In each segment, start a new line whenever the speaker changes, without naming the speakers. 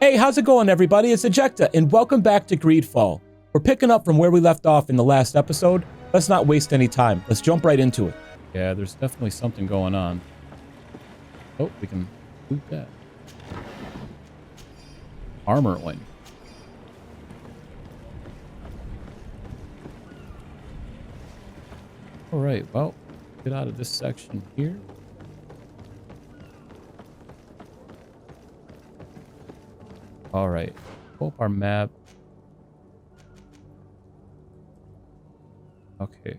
Hey, how's it going, everybody? It's Ejecta, and welcome back to Greedfall. We're picking up from where we left off in the last episode. Let's not waste any time. Let's jump right into it. Yeah, there's definitely something going on. Oh, we can loot that. Armorling. All right, well, get out of this section here. All right, pull up our map. Okay.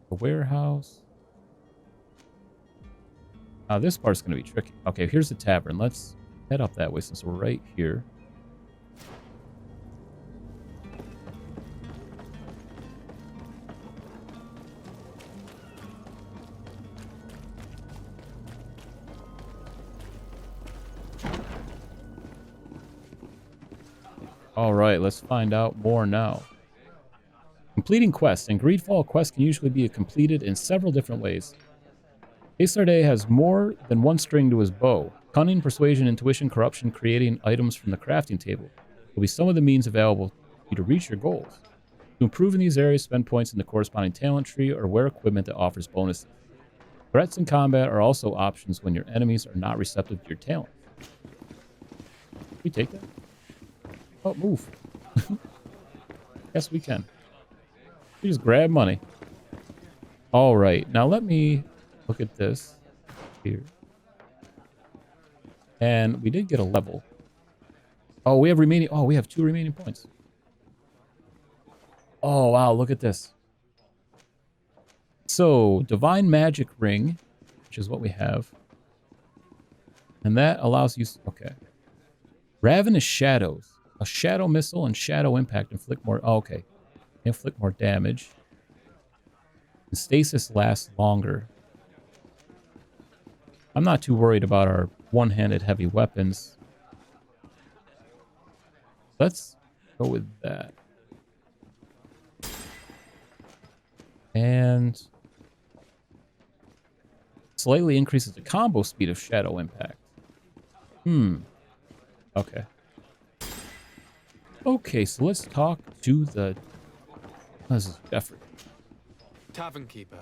The warehouse. Now this part's going to be tricky. Okay, here's the tavern. Let's head up that way since we're right here. All right, let's find out more now. Completing quests. In Greedfall, quests can usually be completed in several different ways. Aesarde has more than one string to his bow. Cunning, persuasion, intuition, corruption, creating items from the crafting table will be some of the means available to you to reach your goals. To improve in these areas, spend points in the corresponding talent tree or wear equipment that offers bonuses. Threats in combat are also options when your enemies are not receptive to your talents. Can we take that? Oh, move. Yes, we can. We just grab money. All right. Now let me look at this here. And we did get a level. Oh, we have remaining. Oh, we have 2 remaining points. Oh, wow. Look at this. So, Divine Magic Ring, which is what we have. And that allows you... Okay. Ravenous Shadows. A Shadow Missile and Shadow Impact inflict more... Oh, okay. Inflict more damage. And Stasis lasts longer. I'm not too worried about our one-handed heavy weapons. Let's go with that. And... slightly increases the combo speed of Shadow Impact. Okay. Okay, so let's talk to the... Oh, this is Jeffrey.
Tavern keeper.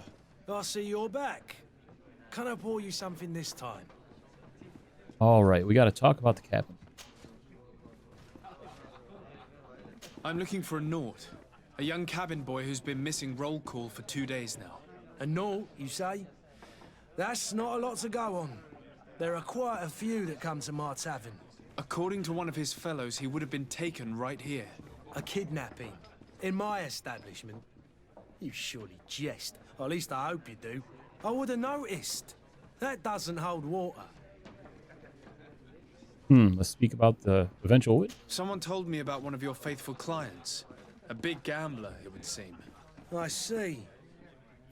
I see you're back. Can I pour you something this time?
All right, we got to talk about the cabin.
I'm looking for a Naut, a young cabin boy who's been missing roll call for 2 days now.
A Naut, you say? That's not a lot to go on. There are quite a few that come to my tavern.
According to one of his fellows, he would have been taken right here.
A kidnapping? In my establishment? You surely jest. Or at least I hope you do. I would have noticed. That doesn't hold water.
Let's speak about the eventual wit.
Someone told me about one of your faithful clients. A big gambler, it would seem.
I see.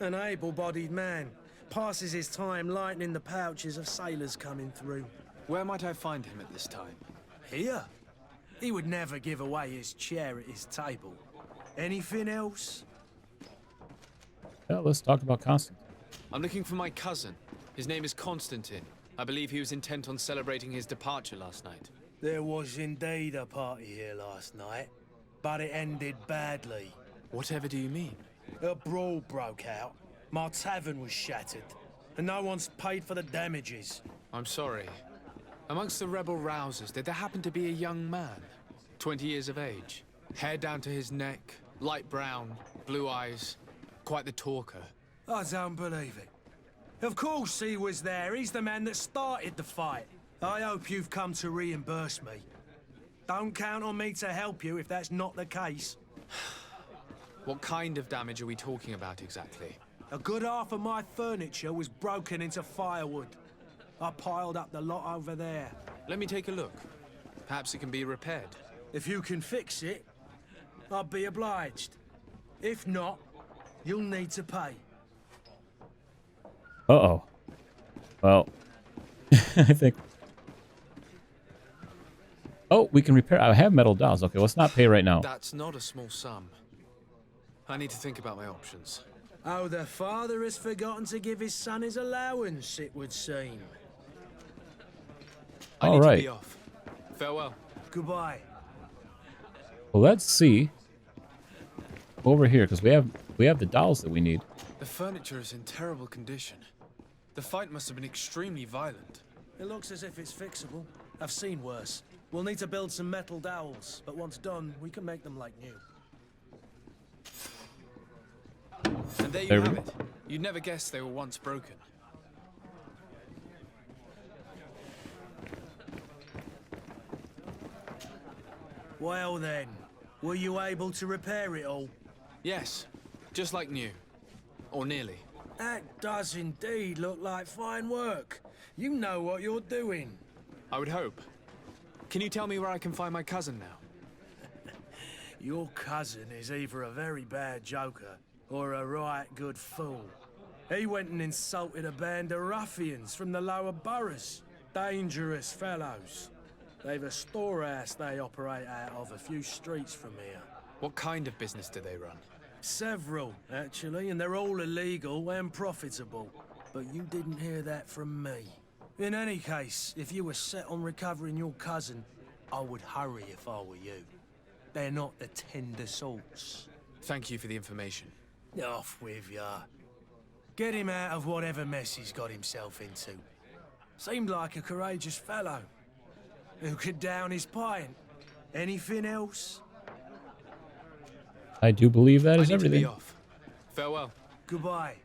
An able-bodied man. Passes his time lightening the pouches of sailors coming through.
Where might I find him at this time?
Here? He would never give away his chair at his table. Anything else?
Yeah, let's talk about Constantine.
I'm looking for my cousin. His name is Constantine. I believe he was intent on celebrating his departure last night.
There was indeed a party here last night, but it ended badly.
Whatever do you mean?
A brawl broke out. My tavern was shattered, and no one's paid for the damages.
I'm sorry. Amongst the rebel rousers, did there happen to be a young man? 20 years of age. Hair down to his neck, light brown, blue eyes. Quite the talker.
I don't believe it. Of course he was there. He's the man that started the fight. I hope you've come to reimburse me. Don't count on me to help you if that's not the case.
What kind of damage are we talking about exactly?
A good half of my furniture was broken into firewood. I piled up the lot over there.
Let me take a look. Perhaps it can be repaired.
If you can fix it, I'll be obliged. If not, you'll need to pay.
Uh-oh. Well, I think... Oh, we can repair... I have metal dolls. Okay, let's not pay right now.
That's not a small sum. I need to think about my options.
Oh, the father has forgotten to give his son his allowance, it would seem.
I
All
need to
right.
be off. Farewell.
Goodbye.
Well, let's see over here because we have the dolls that we need.
The furniture is in terrible condition. The fight must have been extremely violent.
It looks as if it's fixable. I've seen worse. We'll need to build some metal dowels, but once done, we can make them like new.
And there you
There we
have
go.
it. You'd never guess they were once broken.
Well then, were you able to repair it all?
Yes, just like new. Or nearly.
That does indeed look like fine work. You know what you're doing.
I would hope. Can you tell me where I can find my cousin now?
Your cousin is either a very bad joker or a right good fool. He went and insulted a band of ruffians from the lower boroughs. Dangerous fellows. They've a storehouse they operate out of a few streets from here.
What kind of business do they run?
Several, actually, and they're all illegal and profitable. But you didn't hear that from me. In any case, if you were set on recovering your cousin, I would hurry if I were you. They're not the tender sorts.
Thank you for the information.
Off with ya. Get him out of whatever mess he's got himself into. Seemed like a courageous fellow. Who could down his pint? Anything else?
I do believe that
I
is
need to
everything.
be off. Farewell.
Goodbye.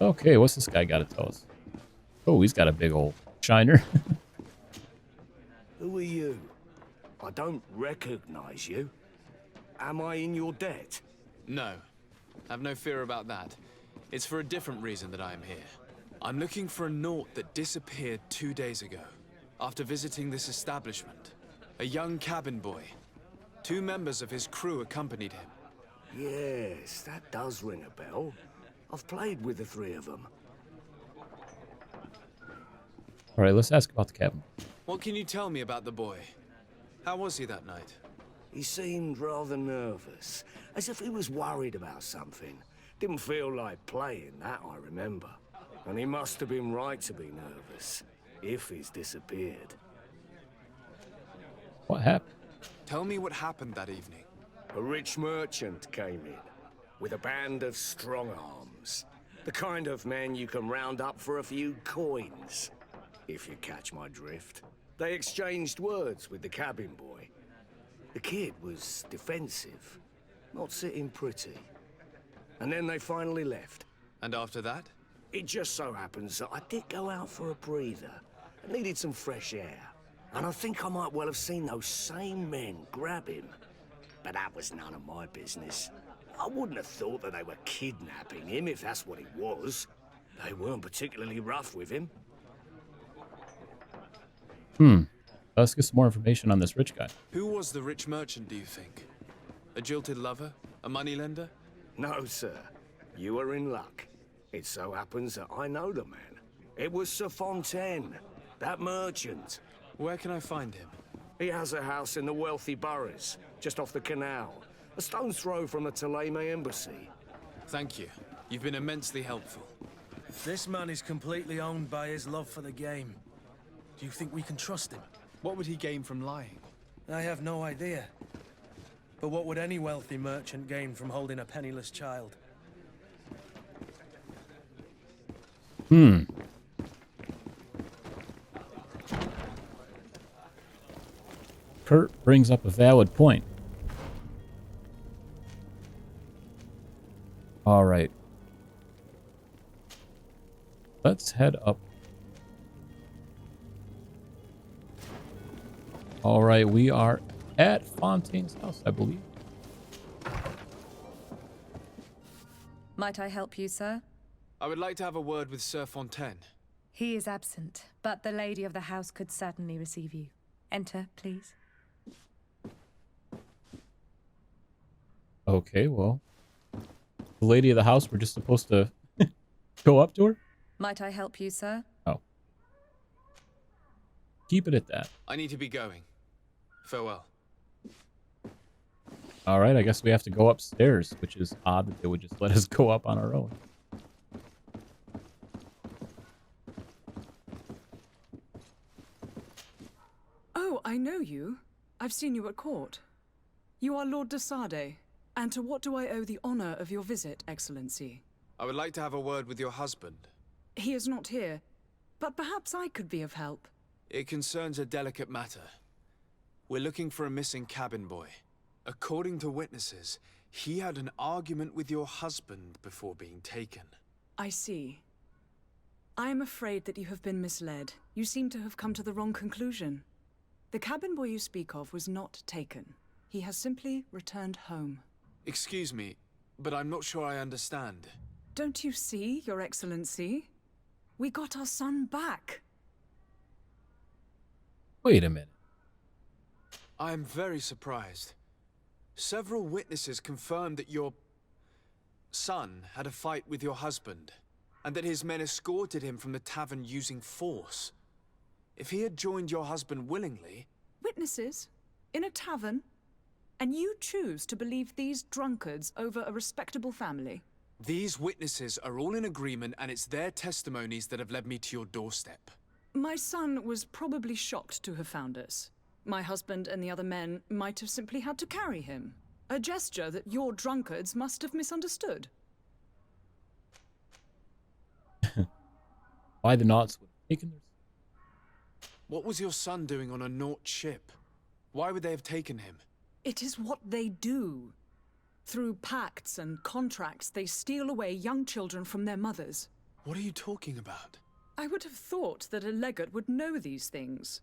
Okay, what's this guy got to tell us? Oh, he's got a big old shiner.
Who are you? I don't recognize you. Am I in your debt?
No. Have no fear about that. It's for a different reason that I am here. I'm looking for a Naut that disappeared 2 days ago, after visiting this establishment. A young cabin boy. 2 members of his crew accompanied him.
Yes, that does ring a bell. I've played with the 3 of them.
All right, let's ask about the cabin.
What can you tell me about the boy? How was he that night?
He seemed rather nervous, as if he was worried about something. Didn't feel like playing, that I remember. And he must have been right to be nervous, if he's disappeared.
What happened?
Tell me what happened that evening.
A rich merchant came in, with a band of strong arms. The kind of men you can round up for a few coins, if you catch my drift. They exchanged words with the cabin boy. The kid was defensive, not sitting pretty. And then they finally left.
And after that?
It just so happens that I did go out for a breather. I needed some fresh air. And I think I might well have seen those same men grab him. But that was none of my business. I wouldn't have thought that they were kidnapping him, if that's what it was. They weren't particularly rough with him.
Let's get some more information on this rich guy.
Who was the rich merchant, do you think? A jilted lover? A moneylender?
No, sir. You are in luck. It so happens that I know the man. It was Sir Fontaine, that merchant.
Where can I find him?
He has a house in the wealthy boroughs, just off the canal. A stone's throw from the Theleme embassy.
Thank you. You've been immensely helpful.
This man is completely owned by his love for the game. Do you think we can trust him?
What would he gain from lying?
I have no idea. But what would any wealthy merchant gain from holding a penniless child?
Kurt brings up a valid point. All right. Let's head up. All right, we are at Fontaine's house, I believe.
Might I help you, sir?
I would like to have a word with Sir Fontaine.
He is absent, but the lady of the house could certainly receive you. Enter, please.
Okay, well, the lady of the house, we're just supposed to go up to her?
Might I help you, sir?
Oh. Keep it at that.
I need to be going. Farewell.
All right, I guess we have to go upstairs, which is odd that they would just let us go up on our own.
Oh, I know you. I've seen you at court. You are Lord de Sade. And to what do I owe the honor of your visit, Excellency?
I would like to have a word with your husband.
He is not here, but perhaps I could be of help.
It concerns a delicate matter. We're looking for a missing cabin boy. According to witnesses, he had an argument with your husband before being taken.
I see. I am afraid that you have been misled. You seem to have come to the wrong conclusion. The cabin boy you speak of was not taken. He has simply returned home.
Excuse me, but I'm not sure I understand.
Don't you see, Your Excellency? We got our son back.
Wait a minute.
I am very surprised. Several witnesses confirmed that your son had a fight with your husband, and that his men escorted him from the tavern using force. If he had joined your husband willingly...
Witnesses? In a tavern? And you choose to believe these drunkards over a respectable family?
These witnesses are all in agreement, and it's their testimonies that have led me to your doorstep.
My son was probably shocked to have found us. My husband and the other men might have simply had to carry him. A gesture that your drunkards must have misunderstood.
Why the Knots would have taken their...
What was your son doing on a Naut ship? Why would they have taken him?
It is what they do. Through pacts and contracts, they steal away young children from their mothers.
What are you talking about?
I would have thought that a legate would know these things.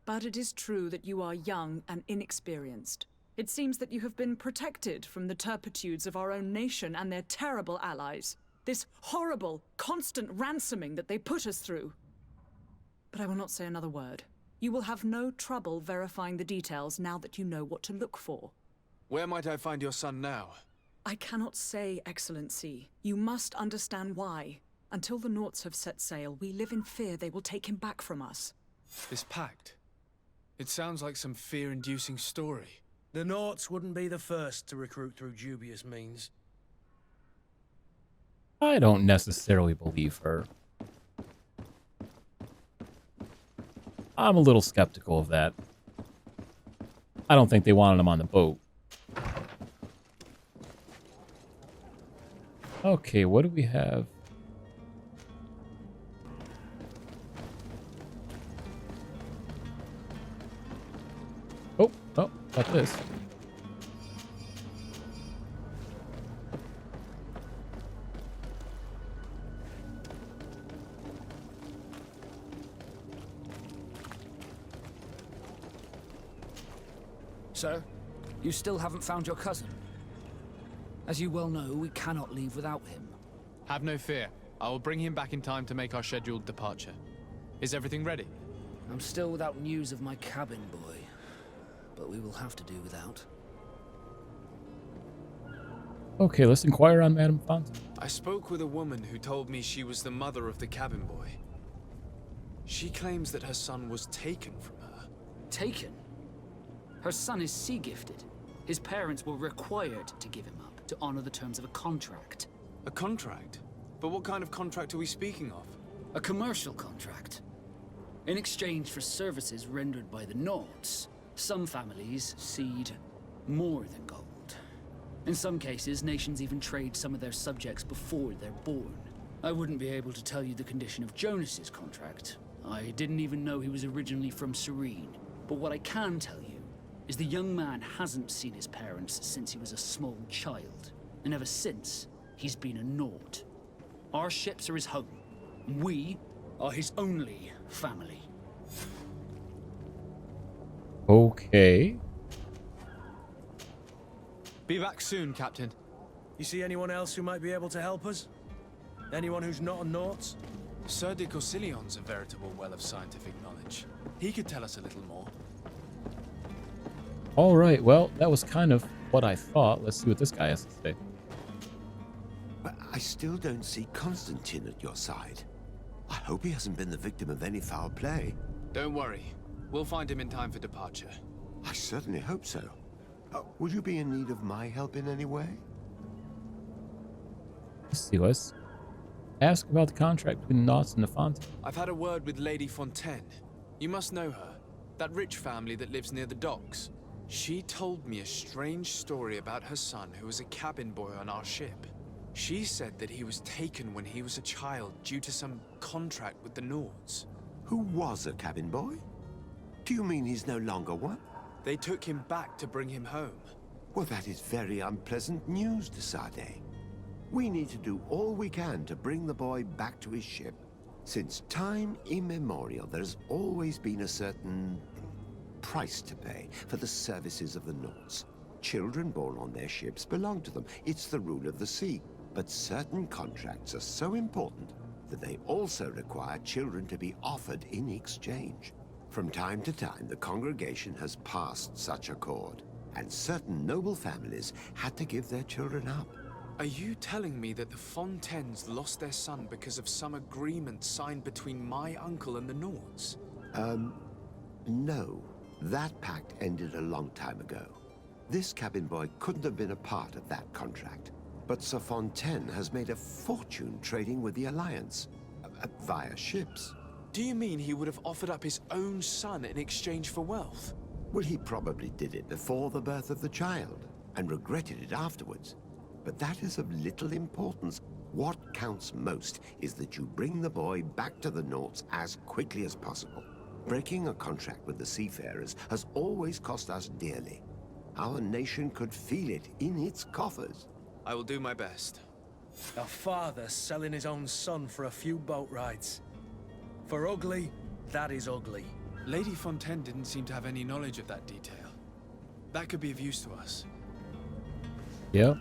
But it is true that you are young and inexperienced. It seems that you have been protected from the turpitudes of our own nation and their terrible allies. This horrible, constant ransoming that they put us through. But I will not say another word. You will have no trouble verifying the details now that you know what to look for.
Where might I find your son now?
I cannot say, Excellency. You must understand why. Until the Nauts have set sail, we live in fear they will take him back from us.
This pact? It sounds like some fear-inducing story.
The Nauts wouldn't be the first to recruit through dubious means.
I don't necessarily believe her. I'm a little skeptical of that. I don't think they wanted him on the boat. Okay, what do we have? Oh, got this.
Sir, you still haven't found your cousin. As you well know, we cannot leave without him.
Have no fear. I will bring him back in time to make our scheduled departure. Is everything ready?
I'm still without news of my cabin boy, but we will have to do without.
Okay, let's inquire on Madame Font.
I spoke with a woman who told me she was the mother of the cabin boy. She claims that her son was taken from her.
Taken? Her son is sea-gifted. His parents were required to give him up to honor the terms of a contract.
A contract? But what kind of contract are we speaking of?
A commercial contract. In exchange for services rendered by the Nauts, some families cede more than gold. In some cases, nations even trade some of their subjects before they're born. I wouldn't be able to tell you the condition of Jonas's contract. I didn't even know he was originally from Serene. But what I can tell you is the young man hasn't seen his parents since he was a small child. And ever since, he's been a Naut. Our ships are his home. We are his only family.
Okay.
Be back soon, Captain.
You see anyone else who might be able to help us? Anyone who's not a Naut?
Sir de Corsillion's a veritable well of scientific knowledge. He could tell us a little more.
All right, well, that was kind of what I thought. Let's see what this guy has to say.
But I still don't see Constantine at your side. I hope he hasn't been the victim of any foul play.
Don't worry. We'll find him in time for departure.
I certainly hope so. Would you be in need of my help in any way?
Let's see, let's ask about the contract between the Nauts and the Font.
I've had a word with Lady Fontaine. You must know her. That rich family that lives near the docks. She told me a strange story about her son who was a cabin boy on our ship. She said that he was taken when he was a child due to some contract with the Nords.
Who was a cabin boy? Do you mean he's no longer one?
They took him back to bring him home.
Well, that is very unpleasant news, de Sade. We need to do all we can to bring the boy back to his ship. Since time immemorial, there's always been a certain price to pay for the services of the Nords. Children born on their ships belong to them. It's the rule of the sea. But certain contracts are so important that they also require children to be offered in exchange. From time to time, the congregation has passed such accord, and certain noble families had to give their children up.
Are you telling me that the Fontaines lost their son because of some agreement signed between my uncle and the Nords?
No. That pact ended a long time ago. This cabin boy couldn't have been a part of that contract. But Sir Fontaine has made a fortune trading with the Alliance, via ships.
Do you mean he would have offered up his own son in exchange for wealth?
Well, he probably did it before the birth of the child, and regretted it afterwards. But that is of little importance. What counts most is that you bring the boy back to the Nords as quickly as possible. Breaking a contract with the seafarers has always cost us dearly. Our nation could feel it in its coffers.
I will do my best.
A father selling his own son for a few boat rides. For ugly, that is ugly.
Lady Fontaine didn't seem to have any knowledge of that detail. That could be of use to us.
Yep.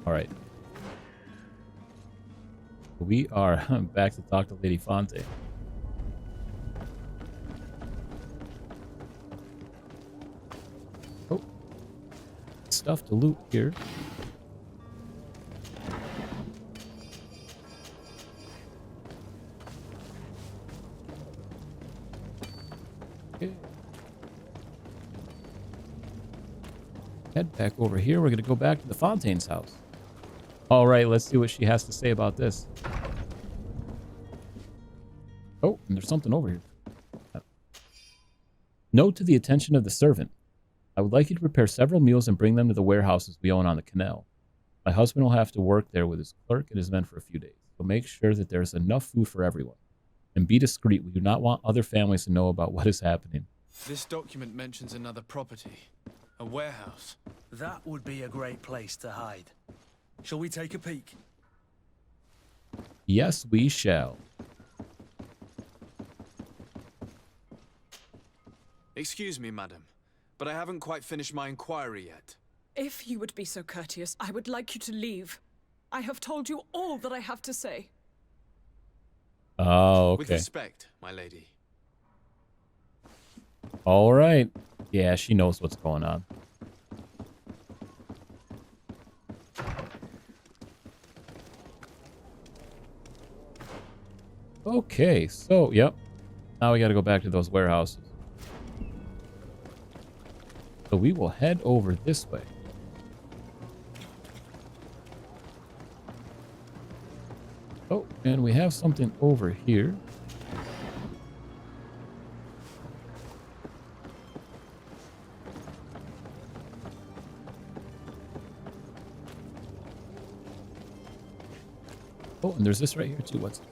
All right. We are back to talk to Lady Fontaine. Oh. Stuff to loot here. Okay. Head back over here. We're going to go back to the Fontaine's house. All right, let's see what she has to say about this. Oh, and there's something over here. Note to the attention of the servant. I would like you to prepare several meals and bring them to the warehouses we own on the canal. My husband will have to work there with his clerk and his men for a few days, so make sure that there's enough food for everyone. And be discreet. We do not want other families to know about what is happening.
This document mentions another property. A warehouse.
That would be a great place to hide. Shall we take a peek?
Yes, we shall.
Excuse me, madam, but I haven't quite finished my inquiry yet.
If you would be so courteous, I would like you to leave. I have told you all that I have to say.
Oh, okay.
With respect, my lady.
All right. Yeah, she knows what's going on. Okay, so, yep. Now we got to go back to those warehouses. So we will head over this way. Oh, and we have something over here. Oh, and there's this right here too. What's it?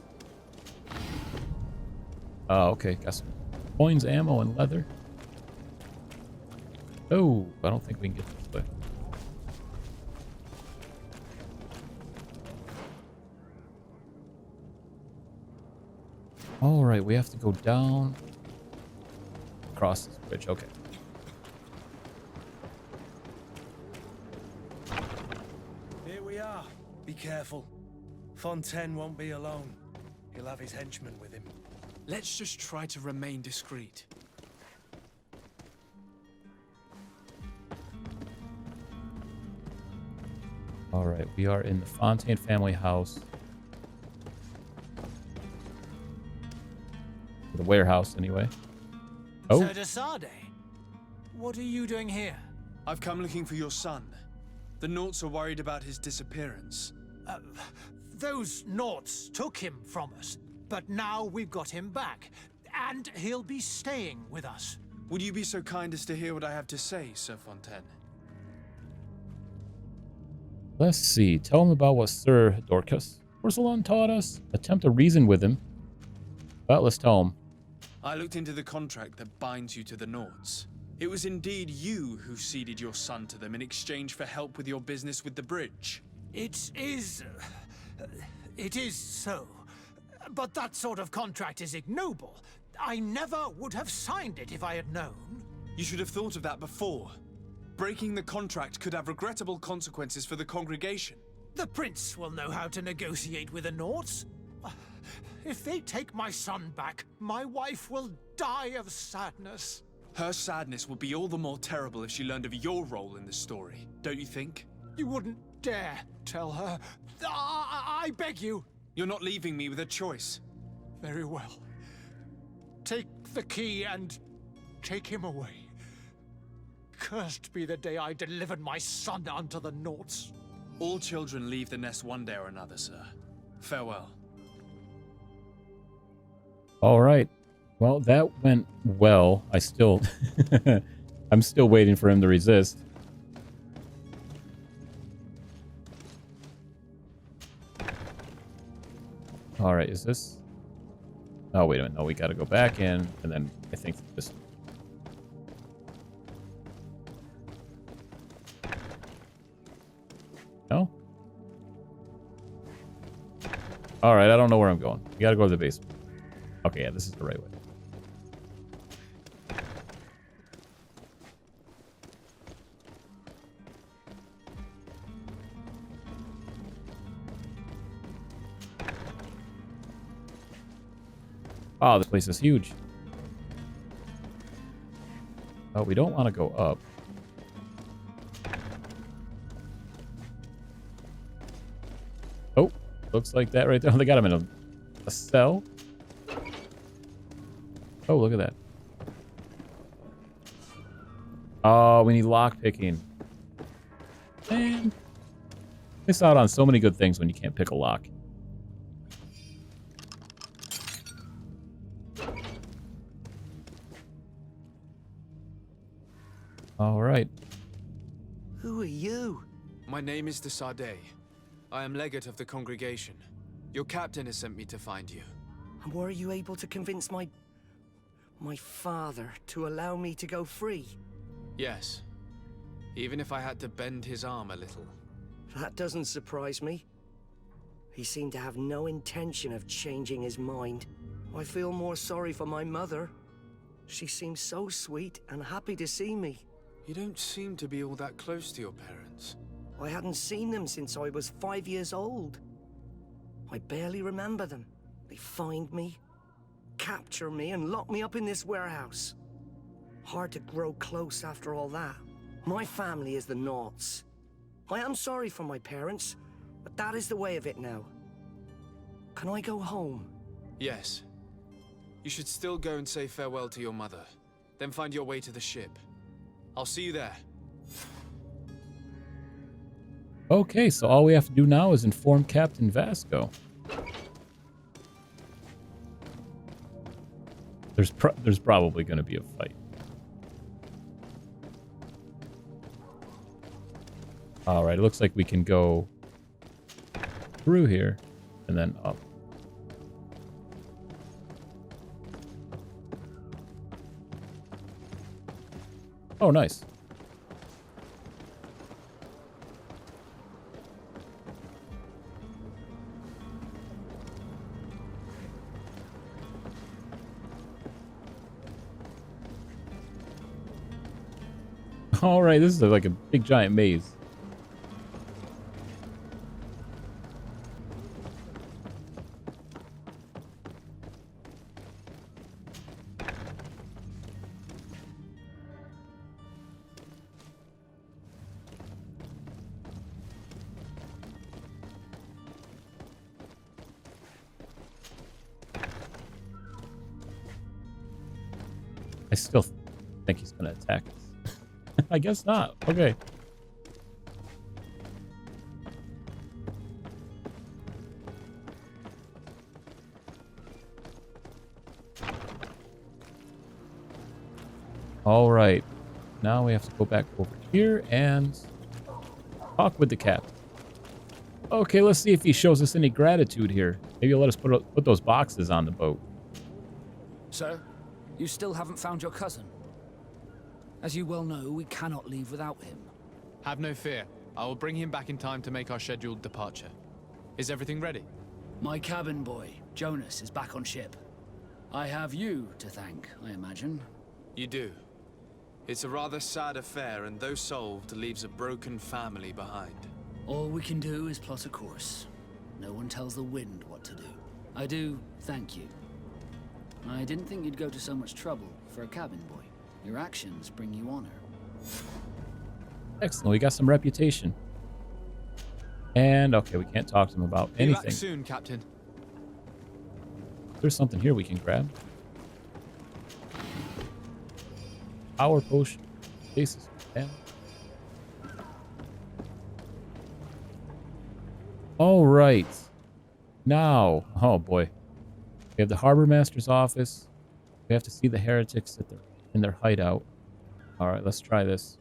Oh, okay. Got some coins, ammo, and leather. Oh, I don't think we can get this way. All right, we have to go down across this bridge. Okay.
Here we are. Be careful. Fontaine won't be alone. He'll have his henchmen with him.
Let's just try to remain discreet.
All right, we are in the Fontaine family house. The warehouse, anyway. Oh,
Sir de Sade, what are you doing here?
I've come looking for your son. The Nauts are worried about his disappearance.
Those Nauts took him from us, but now we've got him back. and he'll be staying with us.
Would you be so kind as to hear what I have to say, Sir Fontaine?
Let's see. Tell him about what Sir Dorcas Porcelain taught us. Attempt to reason with him. But let's tell him.
I looked into the contract that binds you to the Nauts. It was indeed you who ceded your son to them in exchange for help with your business with the bridge.
It is so. But that sort of contract is ignoble. I never would have signed it if I had known.
You should have thought of that before. Breaking the contract could have regrettable consequences for the congregation.
The prince will know how to negotiate with the Nauts. If they take my son back, my wife will die of sadness.
Her sadness would be all the more terrible if she learned of your role in the story, don't you think?
You wouldn't dare tell her. I beg you.
You're not leaving me with a choice.
Very well. Take the key and take him away. Cursed be the day I delivered my son unto the Nauts.
All children leave the nest one day or another, sir. Farewell.
All right. Well, that went well. I'm still waiting for him to resist. All right, is this? Oh, wait a minute. No, we got to go back in, and then I think this. No? All right, I don't know where I'm going. We got to go to the basement. Okay, yeah, this is the right way. Oh, this place is huge. Oh, we don't want to go up. Oh, looks like that right there. They got him in a cell. Oh, look at that. Oh, we need lock picking. Man, miss out on so many good things when you can't pick a lock. All right.
Who are you?
My name is de Sade. I am legate of the congregation. Your captain has sent me to find you.
And were you able to convince my father to allow me to go free?
Yes. Even if I had to bend his arm a little.
That doesn't surprise me. He seemed to have no intention of changing his mind. I feel more sorry for my mother. She seemed so sweet and happy to see me.
You don't seem to be all that close to your parents.
I hadn't seen them since I was 5 years old. I barely remember them. They find me, capture me, and lock me up in this warehouse. Hard to grow close after all that. My family is the Nauts. I am sorry for my parents, but that is the way of it now. Can I go home?
Yes. You should still go and say farewell to your mother. Then find your way to the ship. I'll see you there.
Okay, so all we have to do now is inform Captain Vasco. There's probably going to be a fight. All right, it looks like we can go through here and then up. Oh, nice. All right, this is like a big giant maze. I still think he's going to attack us. I guess not. Okay. All right. Now we have to go back over here and talk with the captain. Okay, let's see if he shows us any gratitude here. Maybe he'll let us put those boxes on the boat.
Sir, you still haven't found your cousin. As you well know, we cannot leave without him.
Have no fear. I will bring him back in time to make our scheduled departure. Is everything ready?
My cabin boy, Jonas, is back on ship. I have you to thank, I imagine.
You do. It's a rather sad affair, and though solved, leaves a broken family behind.
All we can do is plot a course. No one tells the wind what to do. I do thank you. I didn't think you'd go to so much trouble for a cabin boy. Your actions bring you honor.
Excellent. We got some reputation. And, okay, we can't talk to him about
Be
anything.
back soon, Captain.
There's something here we can grab. Power potion. Basis. Damn. All right. Now, oh boy. We have the Harbor Master's office. We have to see the heretics in their hideout. All right, let's try this.